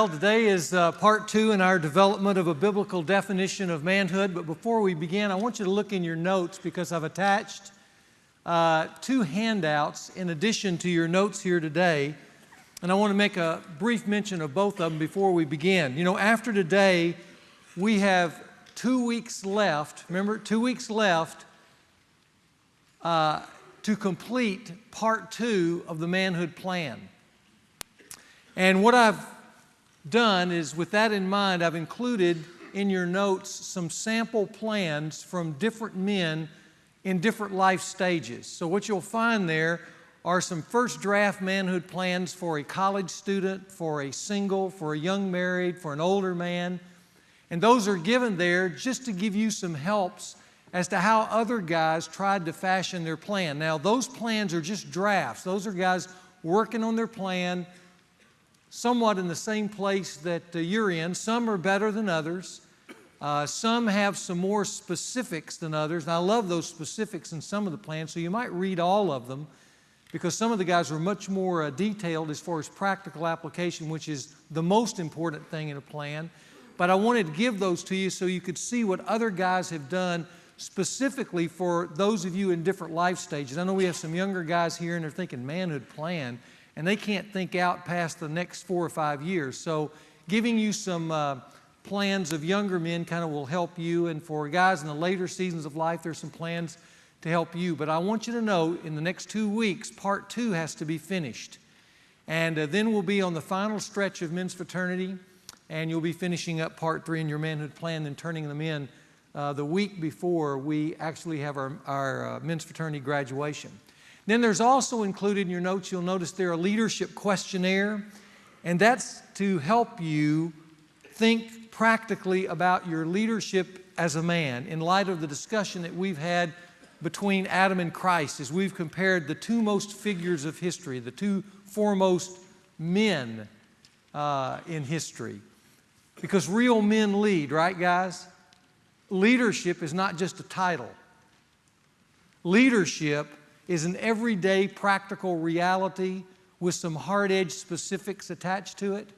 Well, today is part 2 in our development of a biblical definition of manhood. But before we begin, I want you to look in your notes because I've attached 2 handouts in addition to your notes here today. And I want to make a brief mention of both of them before we begin. You know, after today, we have 2 weeks left. Remember, 2 weeks left to complete part 2 of the manhood plan. And what I've done is, with that in mind, I've included in your notes some sample plans from different men in different life stages. So what you'll find there are some first draft manhood plans for a college student, for a single, for a young married, for an older man. And those are given there just to give you some helps as to how other guys tried to fashion their plan. Now, those plans are just drafts. Those are guys working on their plan, somewhat in the same place that you're in. Some are better than others. Some have some more specifics than others. And I love those specifics in some of the plans, so you might read all of them because some of the guys are much more detailed as far as practical application, which is the most important thing in a plan. But I wanted to give those to you so you could see what other guys have done specifically for those of you in different life stages. I know we have some younger guys here and they're thinking manhood plan, and they can't think out past the next 4 or 5 years. So giving you some plans of younger men kind of will help you. And for guys in the later seasons of life, there's some plans to help you. But I want you to know in the next 2 weeks, part 2 has to be finished. And then we'll be on the final stretch of men's fraternity, and you'll be finishing up part 3 in your manhood plan, then turning them in the week before we actually have our men's fraternity graduation. Then there's also included in your notes, you'll notice there a leadership questionnaire, and that's to help you think practically about your leadership as a man in light of the discussion that we've had between Adam and Christ as we've compared the 2 most figures of history, the 2 foremost men in history. Because real men lead, right, guys? Leadership is not just a title. Leadership is an everyday practical reality with some hard-edged specifics attached to it.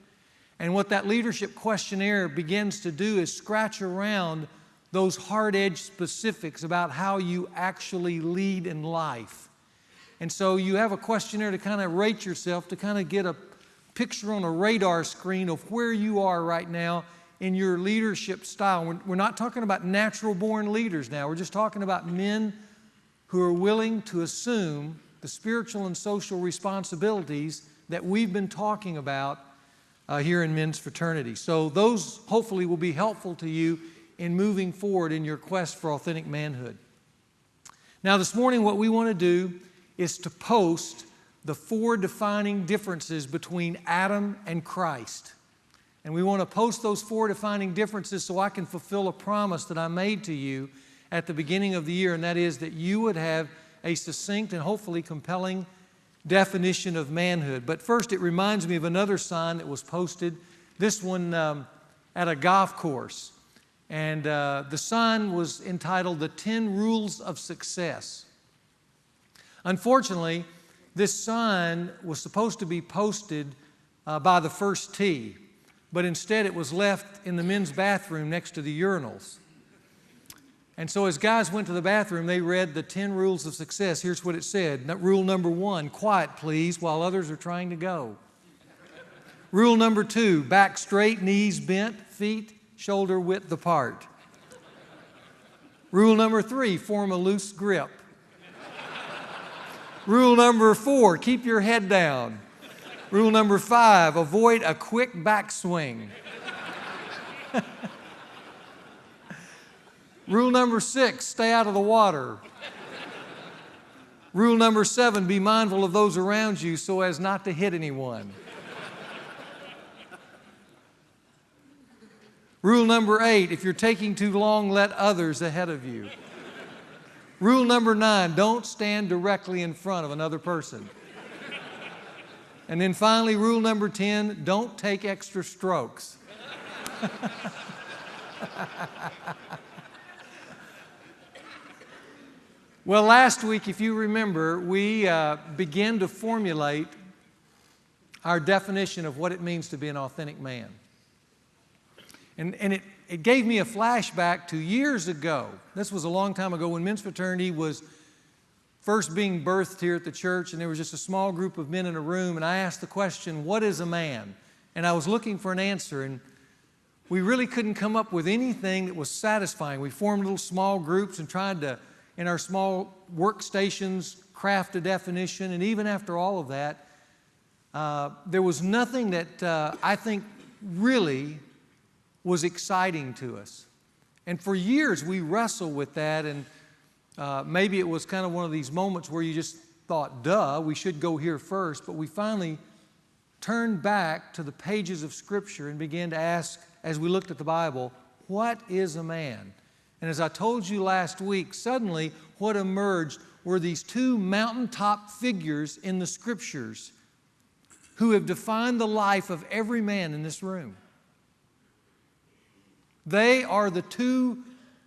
And what that leadership questionnaire begins to do is scratch around those hard-edged specifics about how you actually lead in life. And so you have a questionnaire to kind of rate yourself, to kind of get a picture on a radar screen of where you are right now in your leadership style. We're not talking about natural-born leaders now. We're just talking about men who are willing to assume the spiritual and social responsibilities that we've been talking about here in men's fraternity. So those hopefully will be helpful to you in moving forward in your quest for authentic manhood. Now this morning what we want to do is to post the 4 defining differences between Adam and Christ. And we want to post those 4 defining differences so I can fulfill a promise that I made to you at the beginning of the year, and that is that you would have a succinct and hopefully compelling definition of manhood. But first, it reminds me of another sign that was posted, this one at a golf course. And the sign was entitled, "The 10 Rules of Success." Unfortunately, this sign was supposed to be posted by the first tee, but instead it was left in the men's bathroom next to the urinals. And so as guys went to the bathroom, they read the 10 rules of success. Here's what it said. Rule number 1, quiet please while others are trying to go. Rule number 2, back straight, knees bent, feet shoulder width apart. Rule number 3, form a loose grip. Rule number 4, keep your head down. Rule number 5, avoid a quick backswing. Rule number 6, stay out of the water. Rule number 7, be mindful of those around you so as not to hit anyone. Rule number 8, if you're taking too long, let others ahead of you. Rule number 9, don't stand directly in front of another person. And then finally, rule number 10, don't take extra strokes. Well, last week, if you remember, we began to formulate our definition of what it means to be an authentic man. And it gave me a flashback to years ago. This was a long time ago when men's fraternity was first being birthed here at the church, and there was just a small group of men in a room, and I asked the question, what is a man? And I was looking for an answer, and we really couldn't come up with anything that was satisfying. We formed little small groups and tried to, in our small workstations, craft a definition, and even after all of that, there was nothing that I think really was exciting to us. And for years we wrestled with that, and maybe it was kind of one of these moments where you just thought, duh, we should go here first, but we finally turned back to the pages of Scripture and began to ask, as we looked at the Bible, what is a man? And as I told you last week, suddenly what emerged were these two mountaintop figures in the Scriptures who have defined the life of every man in this room. They are the two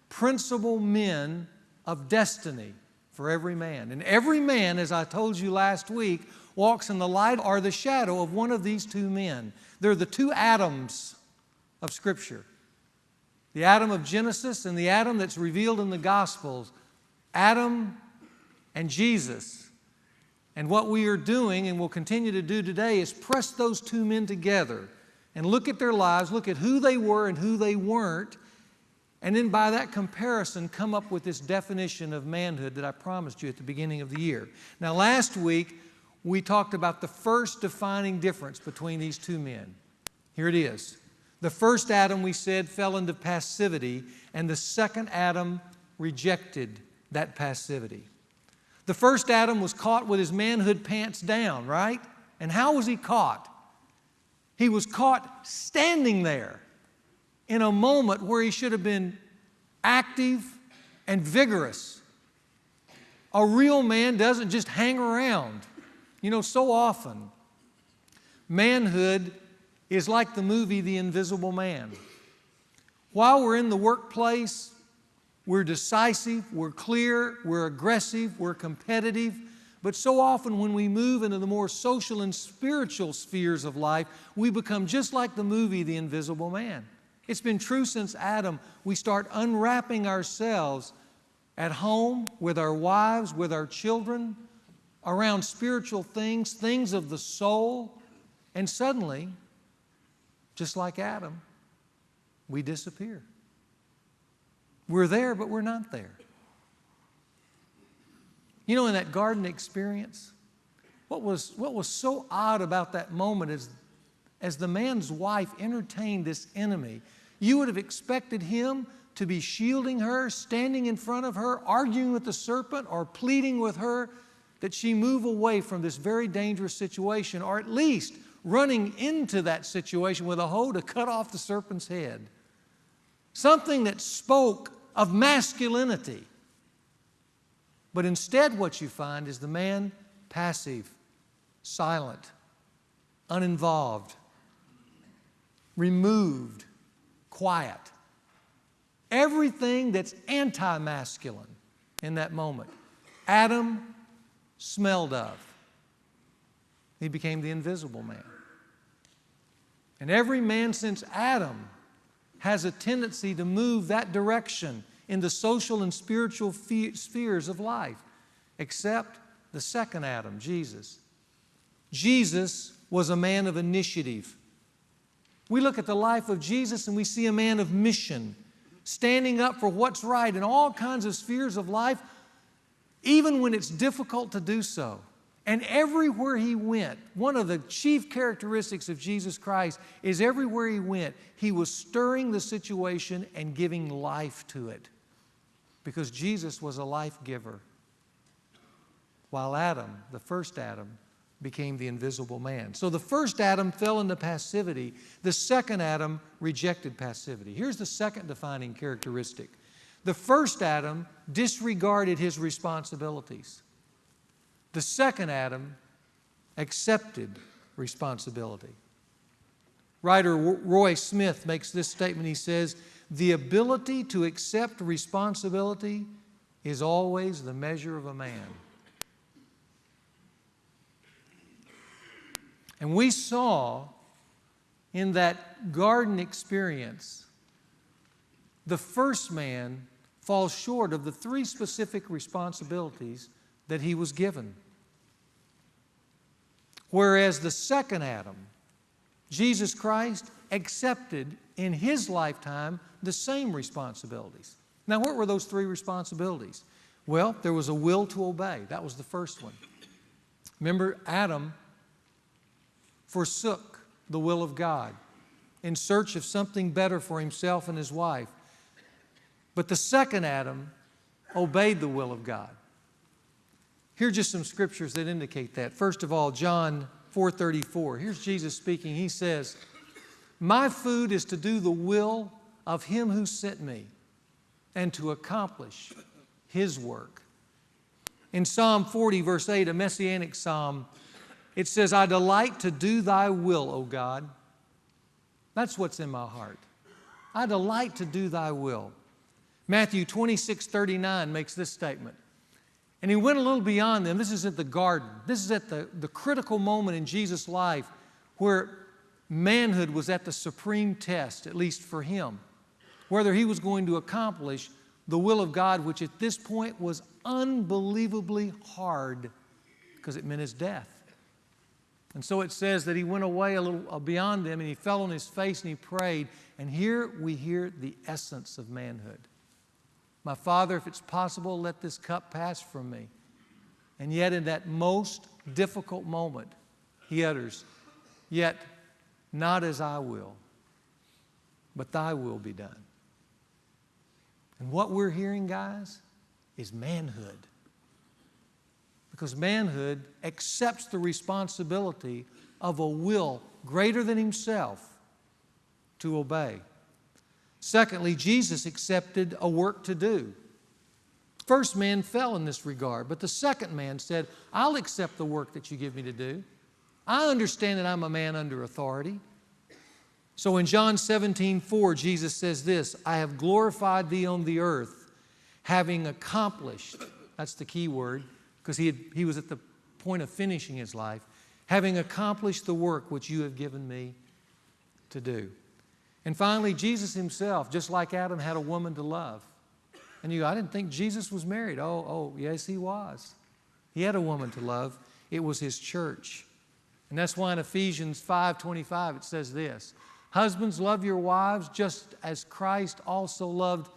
principal men of destiny for every man. And every man, as I told you last week, walks in the light or the shadow of one of these two men. They're the two Adams of Scripture. The Adam of Genesis and the Adam that's revealed in the Gospels. Adam and Jesus. And what we are doing and will continue to do today is press those two men together and look at their lives, look at who they were and who they weren't, and then by that comparison come up with this definition of manhood that I promised you at the beginning of the year. Now last week we talked about the first defining difference between these two men. Here it is. The first Adam, we said, fell into passivity, and the second Adam rejected that passivity. The first Adam was caught with his manhood pants down, right? And how was he caught? He was caught standing there in a moment where he should have been active and vigorous. A real man doesn't just hang around. You know, so often, manhood is like the movie The Invisible Man. While we're in the workplace, we're decisive, we're clear, we're aggressive, we're competitive. But so often when we move into the more social and spiritual spheres of life, we become just like the movie The Invisible Man. It's been true since Adam. We start unwrapping ourselves at home, with our wives, with our children, around spiritual things, things of the soul, and suddenly, just like Adam, we disappear. We're there, but we're not there. You know, in that garden experience, what was so odd about that moment is, as the man's wife entertained this enemy, you would have expected him to be shielding her, standing in front of her, arguing with the serpent, or pleading with her that she move away from this very dangerous situation, or at least running into that situation with a hoe to cut off the serpent's head. Something that spoke of masculinity. But instead what you find is the man passive, silent, uninvolved, removed, quiet. Everything that's anti-masculine in that moment, Adam smelled of. He became the invisible man. And every man since Adam has a tendency to move that direction in the social and spiritual spheres of life, except the second Adam, Jesus. Jesus was a man of initiative. We look at the life of Jesus and we see a man of mission, standing up for what's right in all kinds of spheres of life, even when it's difficult to do so. And everywhere he went, one of the chief characteristics of Jesus Christ is everywhere he went, he was stirring the situation and giving life to it. Because Jesus was a life giver. While Adam, the first Adam, became the invisible man. So the first Adam fell into passivity. The second Adam rejected passivity. Here's the second defining characteristic. The first Adam disregarded his responsibilities. The second Adam accepted responsibility. Writer Roy Smith makes this statement. He says, "The ability to accept responsibility is always the measure of a man." And we saw in that garden experience, the first man falls short of the three specific responsibilities that he was given. Whereas the second Adam, Jesus Christ, accepted in his lifetime the same responsibilities. Now, what were those three responsibilities? Well, there was a will to obey. That was the first one. Remember, Adam forsook the will of God in search of something better for himself and his wife. But the second Adam obeyed the will of God. Here are just some scriptures that indicate that. First of all, John 4:34. Here's Jesus speaking. He says, "My food is to do the will of him who sent me and to accomplish his work." In Psalm 40, verse 8, a messianic psalm, it says, "I delight to do thy will, O God." That's what's in my heart. I delight to do thy will. Matthew 26:39 makes this statement. And he went a little beyond them. This is at the garden. This is at the critical moment in Jesus' life where manhood was at the supreme test, at least for him, whether he was going to accomplish the will of God, which at this point was unbelievably hard because it meant his death. And so it says that he went away a little beyond them and he fell on his face and he prayed. And here we hear the essence of manhood. "My Father, if it's possible, let this cup pass from me." And yet in that most difficult moment, he utters, "Yet not as I will, but thy will be done." And what we're hearing, guys, is manhood. Because manhood accepts the responsibility of a will greater than himself to obey. Secondly, Jesus accepted a work to do. First man fell in this regard, but the second man said, "I'll accept the work that you give me to do. I understand that I'm a man under authority." So in John 17:4, Jesus says this, "I have glorified thee on the earth, having accomplished," that's the key word, because he was at the point of finishing his life, "having accomplished the work which you have given me to do." And finally, Jesus himself, just like Adam, had a woman to love. And you go, "I didn't think Jesus was married." Oh, yes, he was. He had a woman to love. It was his church. And that's why in Ephesians 5:25 it says this, "Husbands, love your wives just as Christ also loved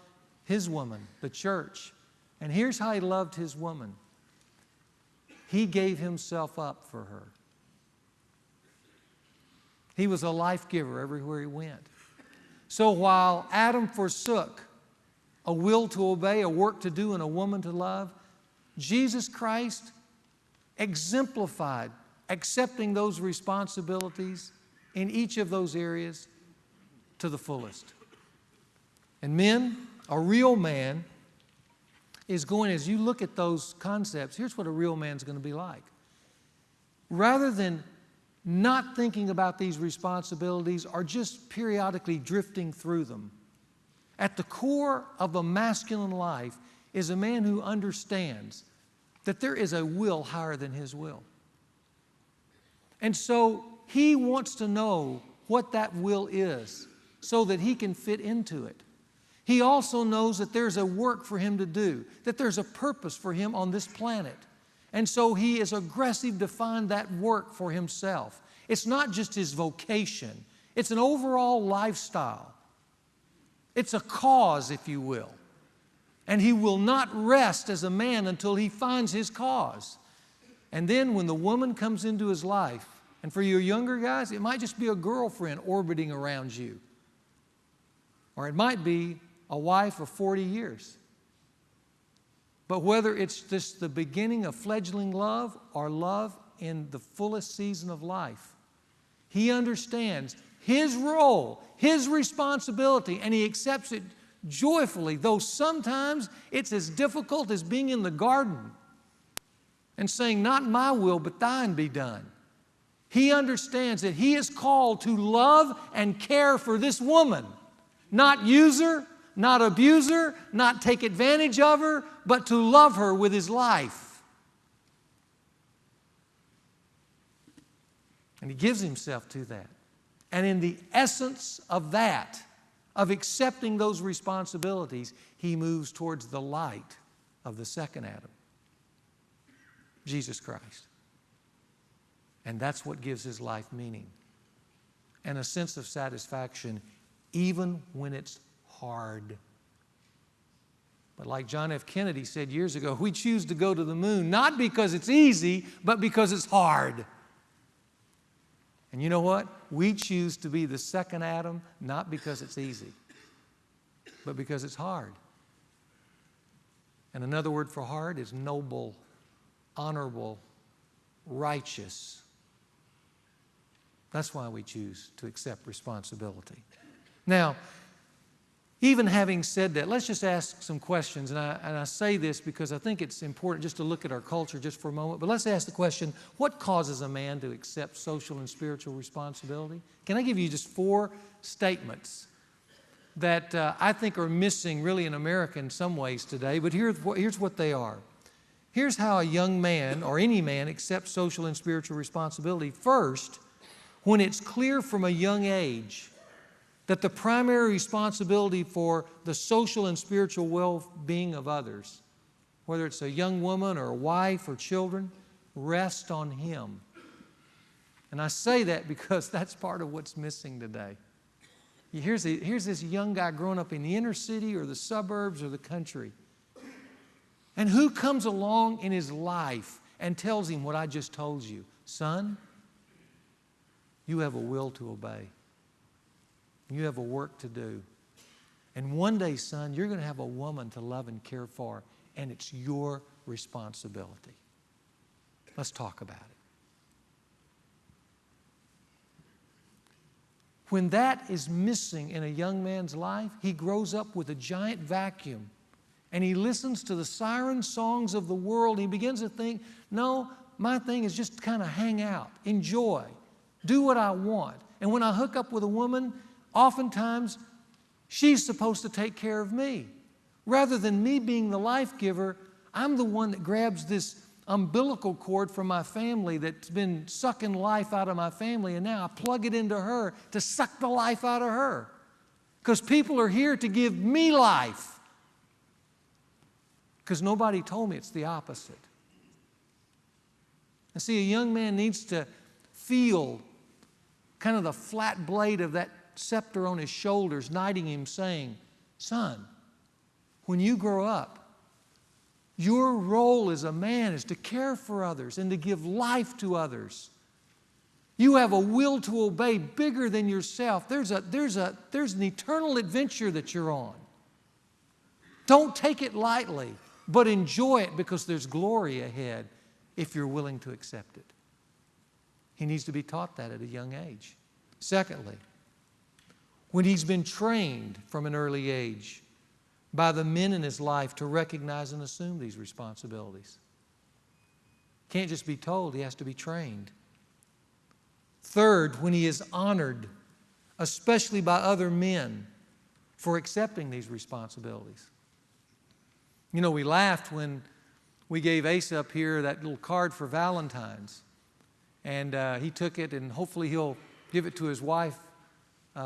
his woman," the church. And here's how he loved his woman. He gave himself up for her. He was a life giver everywhere he went. So while Adam forsook a will to obey, a work to do, and a woman to love, Jesus Christ exemplified accepting those responsibilities in each of those areas to the fullest. And men, a real man is going, as you look at those concepts, here's what a real man's going to be like. Rather than not thinking about these responsibilities or just periodically drifting through them, at the core of a masculine life is a man who understands that there is a will higher than his will. And so he wants to know what that will is so that he can fit into it. He also knows that there's a work for him to do, that there's a purpose for him on this planet. And so he is aggressive to find that work for himself. It's not just his vocation. It's an overall lifestyle. It's a cause, if you will. And he will not rest as a man until he finds his cause. And then when the woman comes into his life, and for your younger guys, it might just be a girlfriend orbiting around you. Or it might be a wife of 40 years. But whether it's just the beginning of fledgling love or love in the fullest season of life, he understands his role, his responsibility, and he accepts it joyfully, though sometimes it's as difficult as being in the garden and saying, "Not my will, but thine be done." He understands that he is called to love and care for this woman, not use her, not abuse her, not take advantage of her, but to love her with his life. And And he gives himself to that. And in the essence of that, of accepting those responsibilities, he moves towards the light of the second Adam, Jesus Christ. And that's what gives his life meaning and a sense of satisfaction, even when it's hard. But like John F. Kennedy said years ago, we choose to go to the moon not because it's easy, but because it's hard. And you know what? We choose to be the second Adam not because it's easy, but because it's hard. And another word for hard is noble, honorable, righteous. That's why we choose to accept responsibility. Now, even having said that, let's just ask some questions. And I say this because I think it's important just to look at our culture just for a moment. But let's ask the question, what causes a man to accept social and spiritual responsibility? Can I give you just 4 statements that I think are missing really in America in some ways today? But here's what they are. Here's how a young man or any man accepts social and spiritual responsibility. First, when it's clear from a young age that the primary responsibility for the social and spiritual well-being of others, whether it's a young woman or a wife or children, rests on him. And I say that because that's part of what's missing today. Here's this young guy growing up in the inner city or the suburbs or the country. And who comes along in his life and tells him what I just told you? Son, you have a will to obey. You have a work to do. And one day, son, you're going to have a woman to love and care for, and it's your responsibility. Let's talk about it. When that is missing in a young man's life, he grows up with a giant vacuum, and he listens to the siren songs of the world. He begins to think, no, my thing is just kind of hang out, enjoy, do what I want. And when I hook up with a woman, oftentimes, she's supposed to take care of me. Rather than me being the life giver, I'm the one that grabs this umbilical cord from my family that's been sucking life out of my family, and now I plug it into her to suck the life out of her. Because people are here to give me life. Because nobody told me it's the opposite. And see, a young man needs to feel kind of the flat blade of that scepter on his shoulders, knighting him, saying, son, when you grow up, your role as a man is to care for others and to give life to others. You have a will to obey bigger than yourself. There's an eternal adventure that you're on. Don't take it lightly, but enjoy it because there's glory ahead if you're willing to accept it. He needs to be taught that at a young age. Secondly, when he's been trained from an early age by the men in his life to recognize and assume these responsibilities. Can't just be told, he has to be trained. Third, when he is honored, especially by other men, for accepting these responsibilities. You know, we laughed when we gave Asa up here that little card for Valentine's. And he took it, and hopefully he'll give it to his wife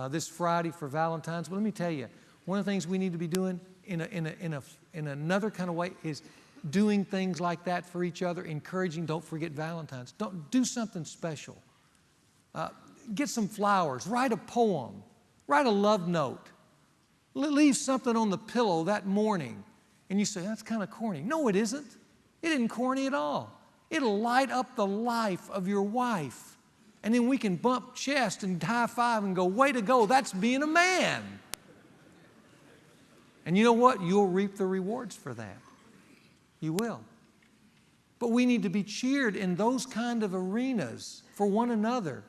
this Friday for Valentine's. But let me tell you, one of the things we need to be doing in another kind of way is doing things like that for each other, encouraging. Don't forget Valentine's. Don't do something special. Get some flowers. Write a poem. Write a love note. Leave something on the pillow that morning. And you say, that's kind of corny. No, it isn't. It isn't corny at all. It'll light up the life of your wife. And then we can bump chest and high five and go, way to go, that's being a man. And you know what? You'll reap the rewards for that. You will. But we need to be cheered in those kind of arenas for one another.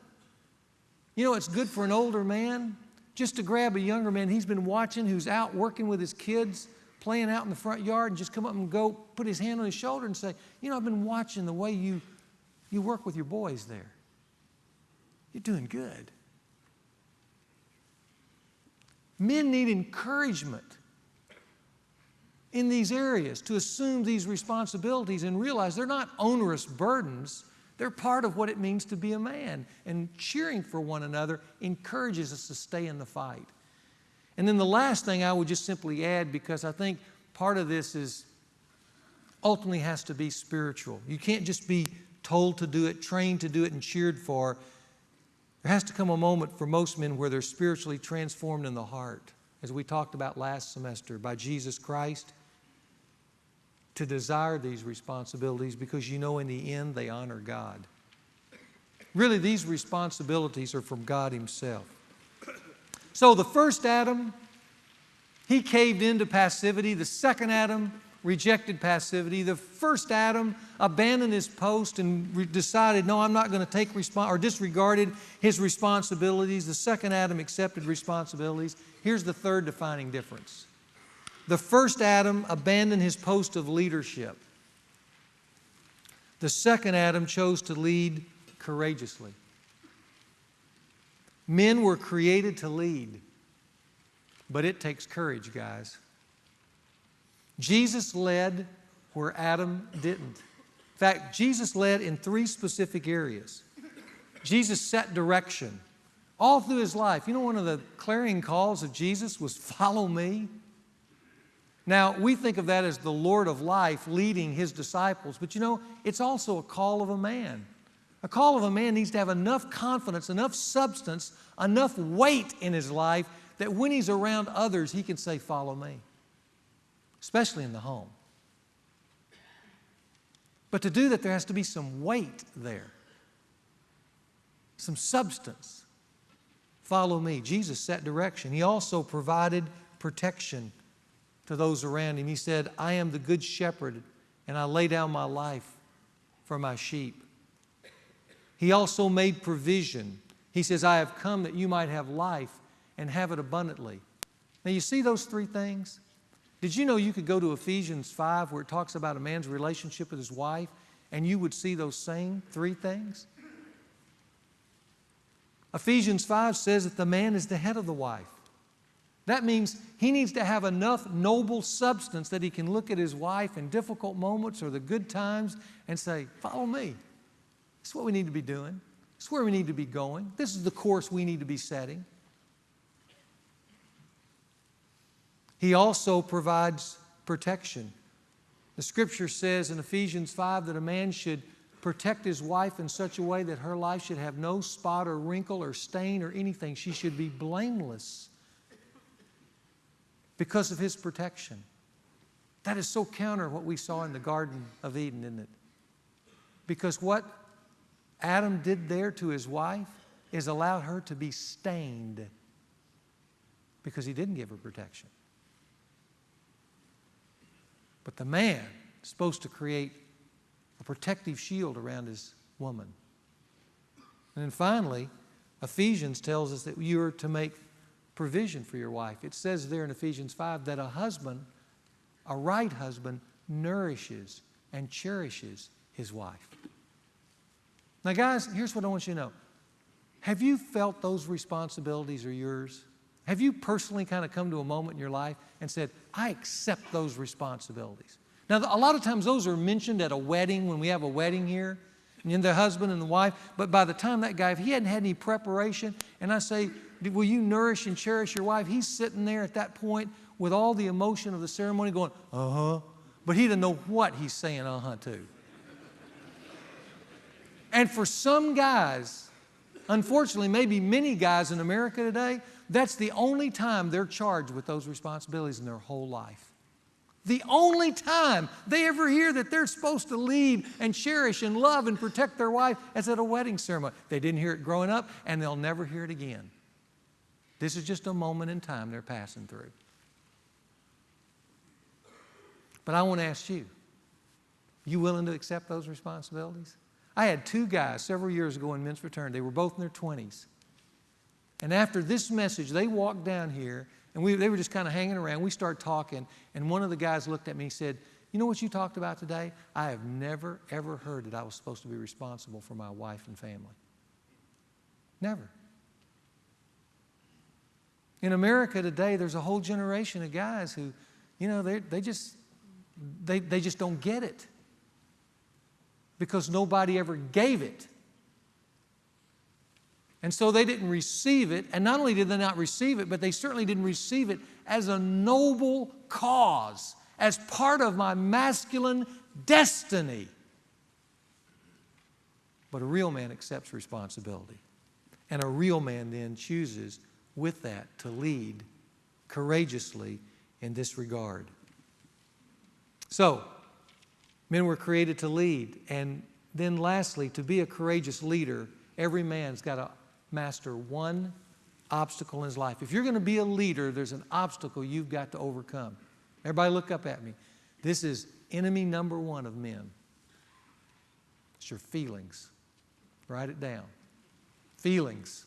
You know, it's good for an older man just to grab a younger man he's been watching who's out working with his kids, playing out in the front yard, and just come up and go put his hand on his shoulder and say, you know, I've been watching the way you work with your boys there. You're doing good. Men need encouragement in these areas to assume these responsibilities and realize they're not onerous burdens. They're part of what it means to be a man. And cheering for one another encourages us to stay in the fight. And then the last thing I would just simply add, because I think part of this is ultimately has to be spiritual. You can't just be told to do it, trained to do it, and cheered for. There has to come a moment for most men where they're spiritually transformed in the heart, as we talked about last semester, by Jesus Christ, to desire these responsibilities because you know in the end they honor God. Really, these responsibilities are from God Himself. So the first Adam, he caved into passivity. The second Adam rejected passivity. The first Adam abandoned his post and decided, no, I'm not going to take or disregarded his responsibilities. The second Adam accepted responsibilities. Here's the third defining difference. The first Adam abandoned his post of leadership. The second Adam chose to lead courageously. Men were created to lead, but it takes courage, guys. Jesus led where Adam didn't. In fact, Jesus led in 3 specific areas. Jesus set direction all through His life. You know, one of the clarion calls of Jesus was, "Follow me." Now, we think of that as the Lord of life leading His disciples, but you know, it's also a call of a man. A call of a man needs to have enough confidence, enough substance, enough weight in his life that when he's around others, he can say, "Follow me," especially in the home. But to do that, there has to be some weight there, some substance. Follow me. Jesus set direction. He also provided protection to those around Him. He said, "I am the good shepherd, and I lay down my life for my sheep." He also made provision. He says, "I have come that you might have life and have it abundantly." Now, you see those 3 things? Did you know you could go to Ephesians 5 where it talks about a man's relationship with his wife and you would see those same 3 things? Ephesians 5 says that the man is the head of the wife. That means he needs to have enough noble substance that he can look at his wife in difficult moments or the good times and say, "Follow me. This is what we need to be doing. This is where we need to be going. This is the course we need to be setting." He also provides protection. The Scripture says in Ephesians 5 that a man should protect his wife in such a way that her life should have no spot or wrinkle or stain or anything. She should be blameless because of his protection. That is so counter what we saw in the Garden of Eden, isn't it? Because what Adam did there to his wife is allow her to be stained because he didn't give her protection. But the man is supposed to create a protective shield around his woman. And then finally, Ephesians tells us that you are to make provision for your wife. It says there in Ephesians 5 that a husband, a right husband, nourishes and cherishes his wife. Now, guys, here's what I want you to know. Have you felt those responsibilities are yours? Have you personally kind of come to a moment in your life and said, "I accept those responsibilities"? Now, a lot of times those are mentioned at a wedding, when we have a wedding here, and the husband and the wife. But by the time that guy, if he hadn't had any preparation, and I say, "Will you nourish and cherish your wife?" He's sitting there at that point with all the emotion of the ceremony going, "Uh-huh." But he doesn't know what he's saying "uh-huh" to. And for some guys, unfortunately, maybe many guys in America today, that's the only time they're charged with those responsibilities in their whole life. The only time they ever hear that they're supposed to lead and cherish and love and protect their wife is at a wedding ceremony. They didn't hear it growing up, and they'll never hear it again. This is just a moment in time they're passing through. But I want to ask you, you willing to accept those responsibilities? I had 2 guys several years ago in men's fraternity. They were both in their 20s. And after this message, they walked down here, and they were just kind of hanging around. We started talking, and one of the guys looked at me and said, "You know what you talked about today? I have never, ever heard that I was supposed to be responsible for my wife and family." Never. In America today, there's a whole generation of guys who, you know, they just don't get it. because nobody ever gave it. And so they didn't receive it, and not only did they not receive it, but they certainly didn't receive it as a noble cause, as part of my masculine destiny. But a real man accepts responsibility. And a real man then chooses with that to lead courageously in this regard. So, men were created to lead. And then lastly, to be a courageous leader, every man's got to master one obstacle in his life. If you're going to be a leader, there's an obstacle you've got to overcome. Everybody look up at me. This is enemy number one of men. It's your feelings. Write it down. Feelings.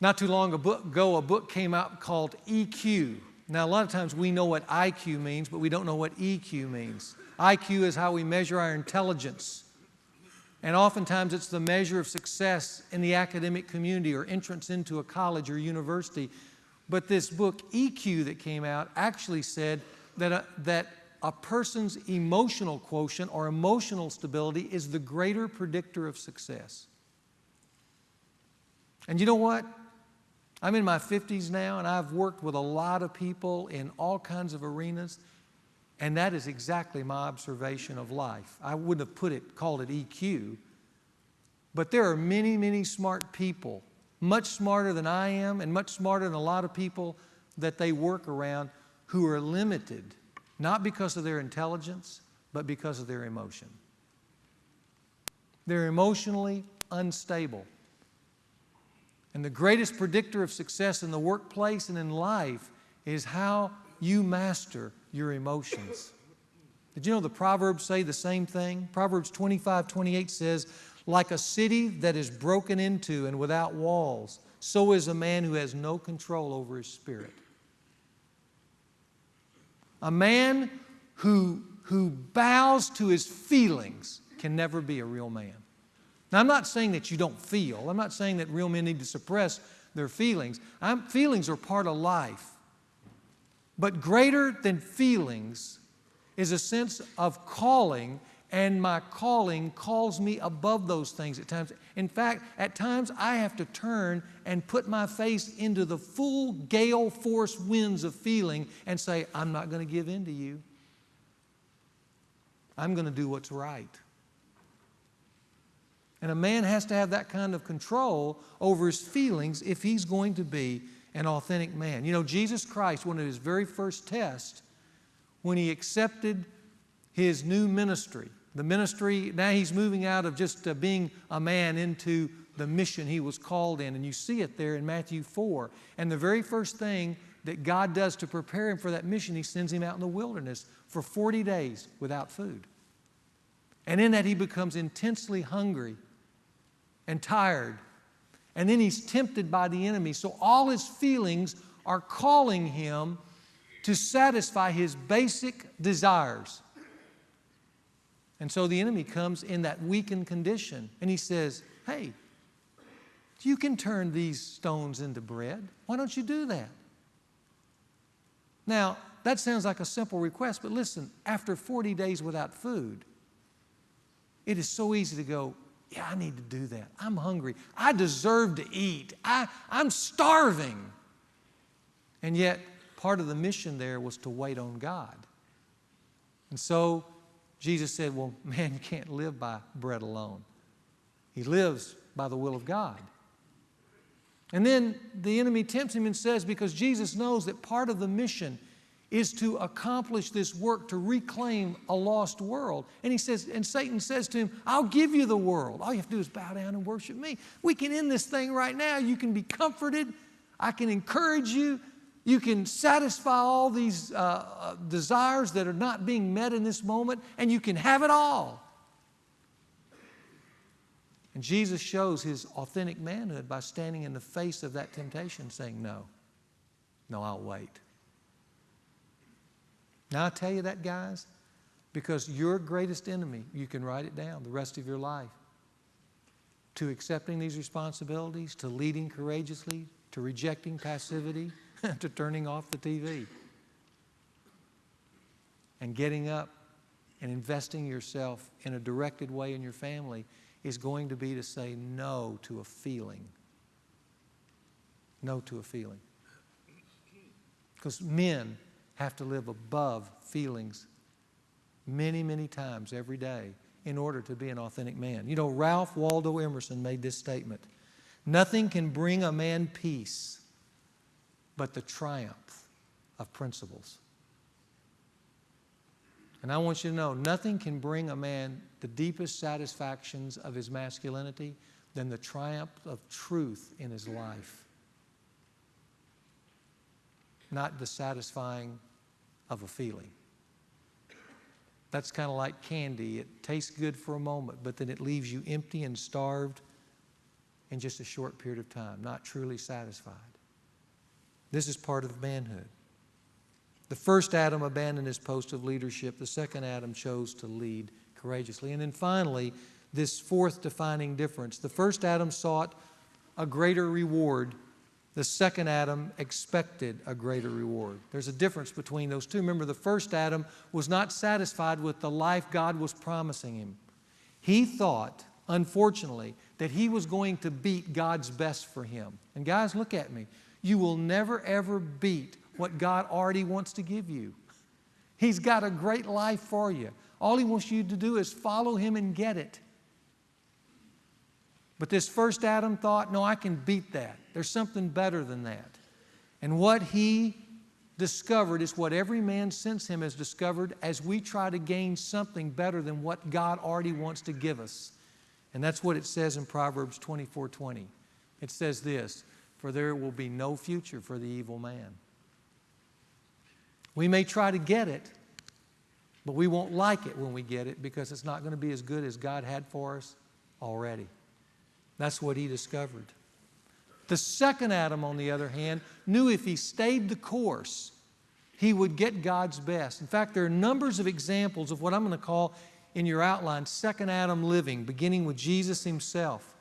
Not too long ago, a book came out called EQ. Now, a lot of times we know what IQ means, but we don't know what EQ means. IQ is how we measure our intelligence. And oftentimes it's the measure of success in the academic community or entrance into a college or university. But this book, EQ, that came out actually said that a person's emotional quotient or emotional stability is the greater predictor of success. And you know what? I'm in my 50s now, and I've worked with a lot of people in all kinds of arenas, and that is exactly my observation of life. I wouldn't have called it EQ, but there are many, many smart people, much smarter than I am and much smarter than a lot of people that they work around, who are limited, not because of their intelligence, but because of their emotion. They're emotionally unstable. And the greatest predictor of success in the workplace and in life is how you master your emotions. Did you know the Proverbs say the same thing? Proverbs 25:28 says, like a city that is broken into and without walls, so is a man who has no control over his spirit. A man who bows to his feelings can never be a real man. Now, I'm not saying that you don't feel. I'm not saying that real men need to suppress their feelings. Feelings are part of life. But greater than feelings is a sense of calling, and my calling calls me above those things at times. In fact, at times I have to turn and put my face into the full gale force winds of feeling and say, I'm not going to give in to you. I'm going to do what's right. And a man has to have that kind of control over his feelings if he's going to be an authentic man. You know, Jesus Christ, one of his very first tests, when he accepted his new ministry, the ministry, now he's moving out of just being a man into the mission he was called in. And you see it there in Matthew 4. And the very first thing that God does to prepare him for that mission, he sends him out in the wilderness for 40 days without food. And in that he becomes intensely hungry and tired. And then he's tempted by the enemy. So all his feelings are calling him to satisfy his basic desires. And so the enemy comes in that weakened condition. And he says, hey, you can turn these stones into bread. Why don't you do that? Now, that sounds like a simple request, but listen, after 40 days without food, it is so easy to go, yeah, I need to do that. I'm hungry. I deserve to eat. I'm starving. And yet, part of the mission there was to wait on God. And so, Jesus said, well, man can't live by bread alone. He lives by the will of God. And then the enemy tempts him and says, because Jesus knows that part of the mission is to accomplish this work to reclaim a lost world. And he says, and Satan says to him, I'll give you the world. All you have to do is bow down and worship me. We can end this thing right now. You can be comforted. I can encourage you. You can satisfy all these desires that are not being met in this moment, and you can have it all. And Jesus shows his authentic manhood by standing in the face of that temptation saying, no, I'll wait. Now, I tell you that, guys, because your greatest enemy, you can write it down the rest of your life, to accepting these responsibilities, to leading courageously, to rejecting passivity, to turning off the TV. and getting up and investing yourself in a directed way in your family is going to be to say no to a feeling. No to a feeling. Because men have to live above feelings many, many times every day in order to be an authentic man. You know, Ralph Waldo Emerson made this statement: nothing can bring a man peace but the triumph of principles. And I want you to know, nothing can bring a man the deepest satisfactions of his masculinity than the triumph of truth in his life. Not the satisfying of a feeling. That's kind of like candy. It tastes good for a moment, but then it leaves you empty and starved in just a short period of time, not truly satisfied. This is part of manhood. The first Adam abandoned his post of leadership. The second Adam chose to lead courageously. And then finally, this fourth defining difference. The first Adam sought a greater reward. The second Adam expected a greater reward. There's a difference between those two. Remember, the first Adam was not satisfied with the life God was promising him. He thought, unfortunately, that he was going to beat God's best for him. And guys, look at me. You will never, ever beat what God already wants to give you. He's got a great life for you. All He wants you to do is follow Him and get it. But this first Adam thought, no, I can beat that. There's something better than that. And what he discovered is what every man since him has discovered as we try to gain something better than what God already wants to give us. And that's what it says in Proverbs 24:20. It says this: for there will be no future for the evil man. We may try to get it, but we won't like it when we get it because it's not going to be as good as God had for us already. That's what he discovered. The second Adam, on the other hand, knew if he stayed the course, he would get God's best. In fact, there are numbers of examples of what I'm going to call in your outline second Adam living, beginning with Jesus himself.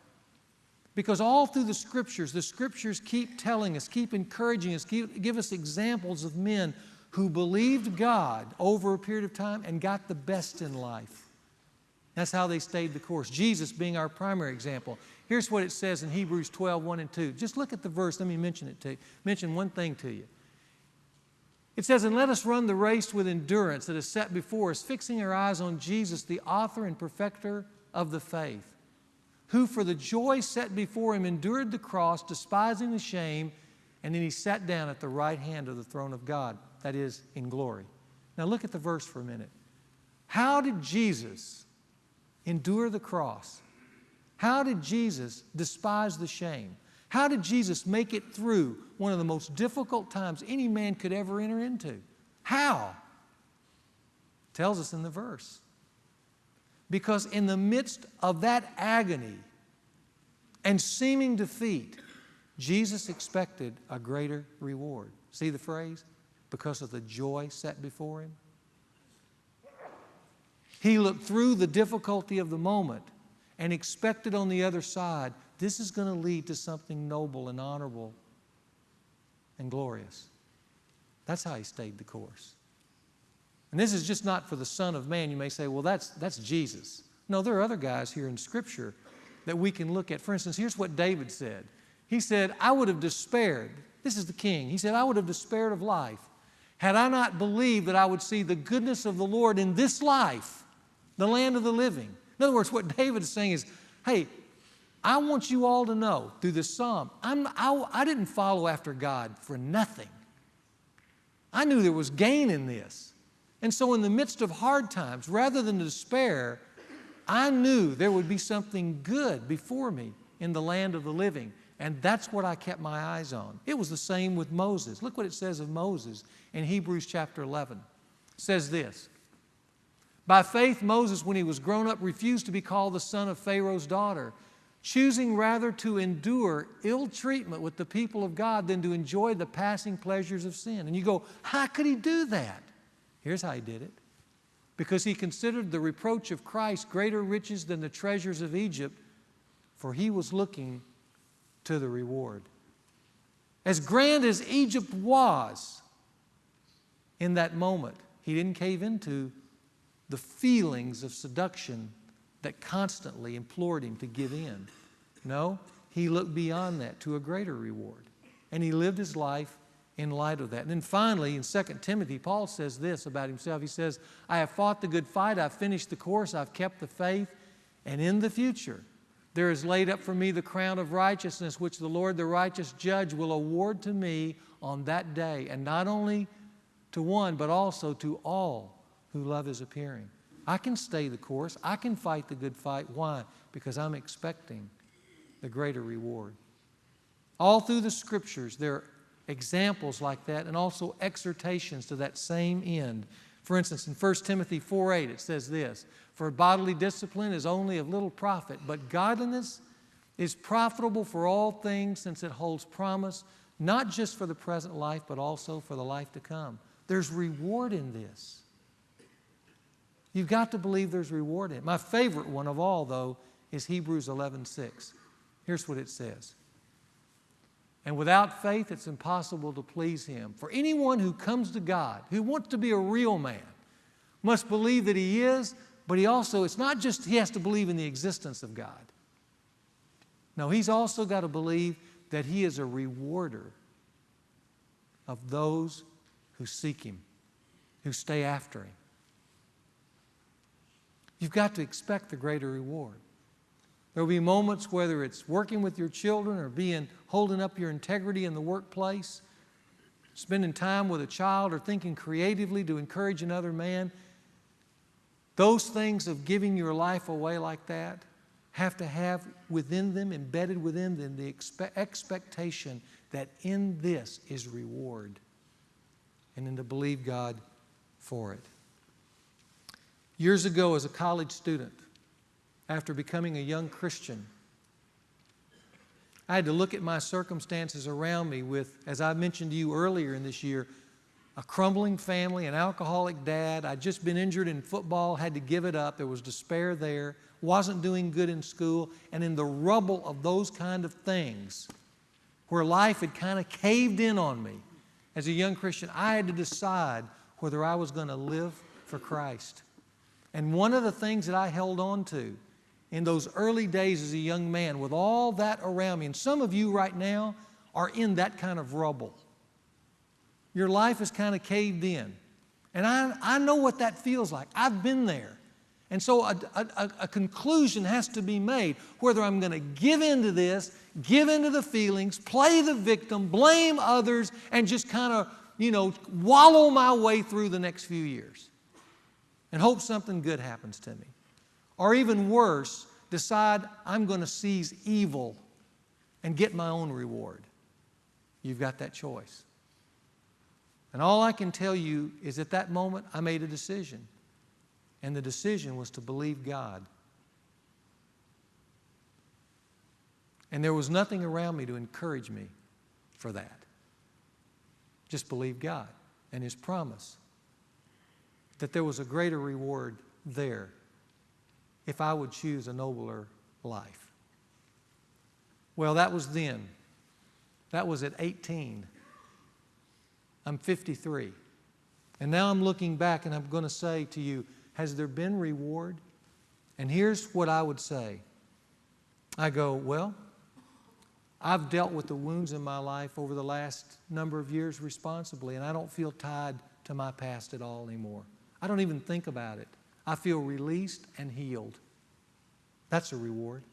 Because all through the Scriptures keep telling us, keep encouraging us, give us examples of men who believed God over a period of time and got the best in life. That's how they stayed the course. Jesus being our primary example. Here's what it says in Hebrews 12:1 and 2. Just look at the verse. Let me mention one thing to you. It says, and let us run the race with endurance that is set before us, fixing our eyes on Jesus, the author and perfecter of the faith, who for the joy set before him endured the cross, despising the shame, and then he sat down at the right hand of the throne of God, that is, in glory. Now look at the verse for a minute. How did Jesus endure the cross? How did Jesus despise the shame? How did Jesus make it through one of the most difficult times any man could ever enter into? How? It tells us in the verse. Because in the midst of that agony and seeming defeat, Jesus expected a greater reward. See the phrase? Because of the joy set before him. He looked through the difficulty of the moment and expected on the other side, this is going to lead to something noble and honorable and glorious. That's how he stayed the course. And this is just not for the Son of Man. You may say, well, that's Jesus. No, there are other guys here in Scripture that we can look at. For instance, here's what David said. He said, I would have despaired. This is the king. He said, I would have despaired of life had I not believed that I would see the goodness of the Lord in this life, the land of the living. In other words, what David is saying is, hey, I want you all to know through this psalm, I didn't follow after God for nothing. I knew there was gain in this. And so in the midst of hard times, rather than despair, I knew there would be something good before me in the land of the living. And that's what I kept my eyes on. It was the same with Moses. Look what it says of Moses in Hebrews chapter 11. It says this: by faith, Moses, when he was grown up, refused to be called the son of Pharaoh's daughter, choosing rather to endure ill treatment with the people of God than to enjoy the passing pleasures of sin. And you go, how could he do that? Here's how he did it. Because he considered the reproach of Christ greater riches than the treasures of Egypt, for he was looking to the reward. As grand as Egypt was in that moment, He didn't cave into the feelings of seduction that constantly implored him to give in. No, he looked beyond that to a greater reward. And he lived his life in light of that. And then finally, in 2 Timothy, Paul says this about himself. He says, I have fought the good fight, I've finished the course, I've kept the faith, and in the future there is laid up for me the crown of righteousness, which the Lord, the righteous judge, will award to me on that day, and not only to one, but also to all who love his appearing. I can stay the course. I can fight the good fight. Why? Because I'm expecting the greater reward. All through the Scriptures, there are examples like that and also exhortations to that same end. For instance, in 1 Timothy 4:8, it says this, for bodily discipline is only of little profit, but godliness is profitable for all things, since it holds promise, not just for the present life, but also for the life to come. There's reward in this. You've got to believe there's reward in it. My favorite one of all, though, is Hebrews 11:6. Here's what it says. And without faith, it's impossible to please Him. For anyone who comes to God, who wants to be a real man, must believe that He is, but he also, it's not just he has to believe in the existence of God. No, he's also got to believe that He is a rewarder of those who seek Him, who stay after Him. You've got to expect the greater reward. There will be moments, whether it's working with your children or holding up your integrity in the workplace, spending time with a child, or thinking creatively to encourage another man. Those things of giving your life away like that have to have within them, embedded within them, the expectation that in this is reward, and then to believe God for it. Years ago, as a college student, after becoming a young Christian, I had to look at my circumstances around me with, as I mentioned to you earlier in this year, a crumbling family, an alcoholic dad. I'd just been injured in football, had to give it up. There was despair there, wasn't doing good in school. And in the rubble of those kind of things, where life had kind of caved in on me as a young Christian, I had to decide whether I was going to live for Christ. And one of the things that I held on to in those early days as a young man, with all that around me, and some of you right now are in that kind of rubble. Your life is kind of caved in. And I know what that feels like. I've been there. And so a conclusion has to be made, whether I'm going to give into this, give into the feelings, play the victim, blame others, and just kind of, wallow my way through the next few years and hope something good happens to me. Or even worse, decide I'm going to seize evil and get my own reward. You've got that choice. And all I can tell you is at that moment I made a decision. And the decision was to believe God. And there was nothing around me to encourage me for that. Just believe God and His promise that there was a greater reward there if I would choose a nobler life. Well, that was then. That was at 18. I'm 53. And now I'm looking back and I'm going to say to you, has there been reward? And here's what I would say. I go, well, I've dealt with the wounds in my life over the last number of years responsibly, and I don't feel tied to my past at all anymore. I don't even think about it. I feel released and healed. That's a reward.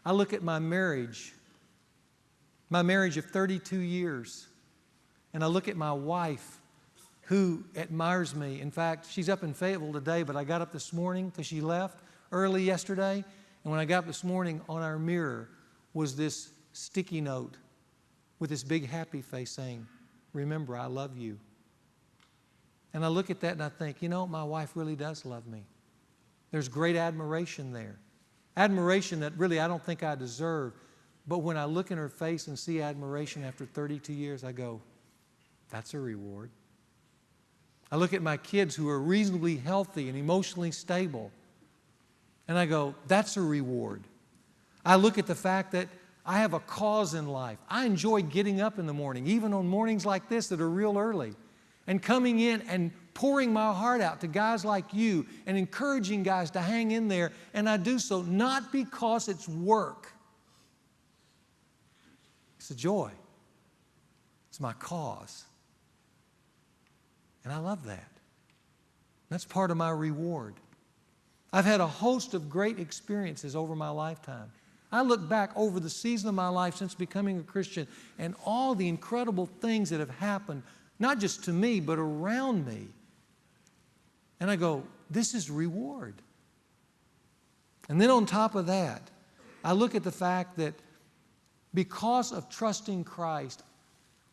I look at my marriage of 32 years, and I look at my wife who admires me. In fact, she's up in Fayetteville today, but I got up this morning because she left early yesterday, and when I got up this morning, on our mirror was this sticky note with this big happy face saying, "Remember, I love you." And I look at that and I think, my wife really does love me. There's great admiration there. Admiration that really I don't think I deserve. But when I look in her face and see admiration after 32 years, I go, that's a reward. I look at my kids who are reasonably healthy and emotionally stable, and I go, that's a reward. I look at the fact that I have a cause in life. I enjoy getting up in the morning, even on mornings like this that are real early, and coming in and pouring my heart out to guys like you and encouraging guys to hang in there. And I do so not because it's work. It's a joy. It's my cause. And I love that. That's part of my reward. I've had a host of great experiences over my lifetime. I look back over the season of my life since becoming a Christian and all the incredible things that have happened, not just to me, but around me. And I go, this is reward. And then on top of that, I look at the fact that because of trusting Christ,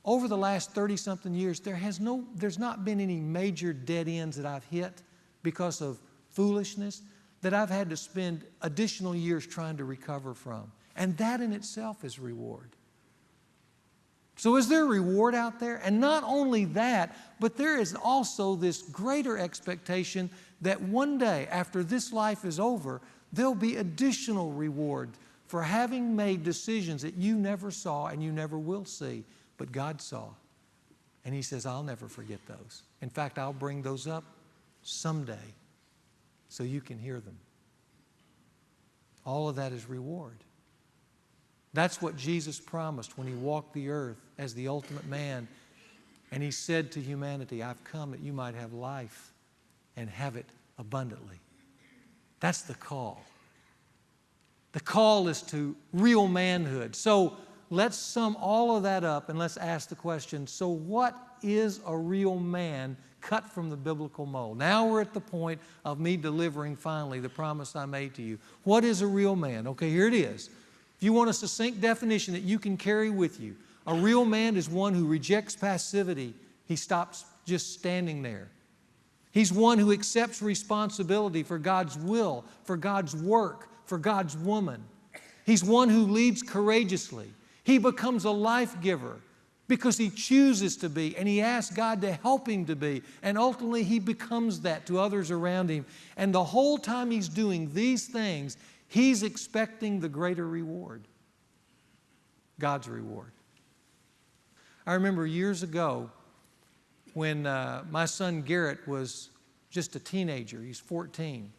over the last 30-something years, there's not been any major dead ends that I've hit because of foolishness that I've had to spend additional years trying to recover from. And that in itself is reward. So is there reward out there? And not only that, but there is also this greater expectation that one day after this life is over, there'll be additional reward for having made decisions that you never saw and you never will see, but God saw. And He says, I'll never forget those. In fact, I'll bring those up someday so you can hear them. All of that is reward. That's what Jesus promised when He walked the earth as the ultimate man. And He said to humanity, I've come that you might have life and have it abundantly. That's the call. The call is to real manhood. So let's sum all of that up and let's ask the question, so what is a real man cut from the biblical mold? Now we're at the point of me delivering finally the promise I made to you. What is a real man? Okay, here it is. If you want a succinct definition that you can carry with you, a real man is one who rejects passivity. He stops just standing there. He's one who accepts responsibility for God's will, for God's work, for God's woman. He's one who leads courageously. He becomes a life giver because he chooses to be, and he asks God to help him to be, and ultimately he becomes that to others around him. And the whole time he's doing these things, he's expecting the greater reward, God's reward. I remember years ago when my son Garrett was just a teenager. He's 14.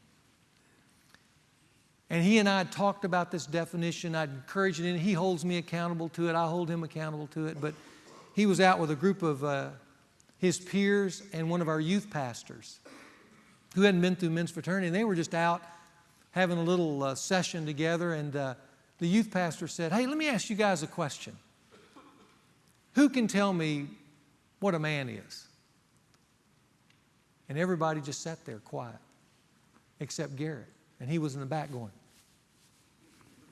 And he and I had talked about this definition. I'd encouraged it, and he holds me accountable to it. I hold him accountable to it. But he was out with a group of his peers and one of our youth pastors who hadn't been through men's fraternity. And they were just out having a little session together. And the youth pastor said, hey, let me ask you guys a question. Who can tell me what a man is? And everybody just sat there quiet, except Garrett. And he was in the back going.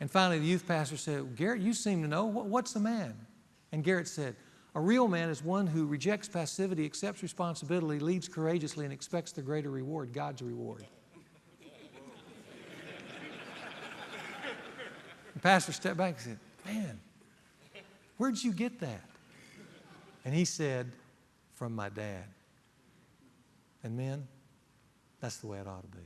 And finally the youth pastor said, Garrett, you seem to know. What's a man? And Garrett said, a real man is one who rejects passivity, accepts responsibility, leads courageously, and expects the greater reward, God's reward. The pastor stepped back and said, man, where'd you get that? And he said, from my dad. And men, that's the way it ought to be.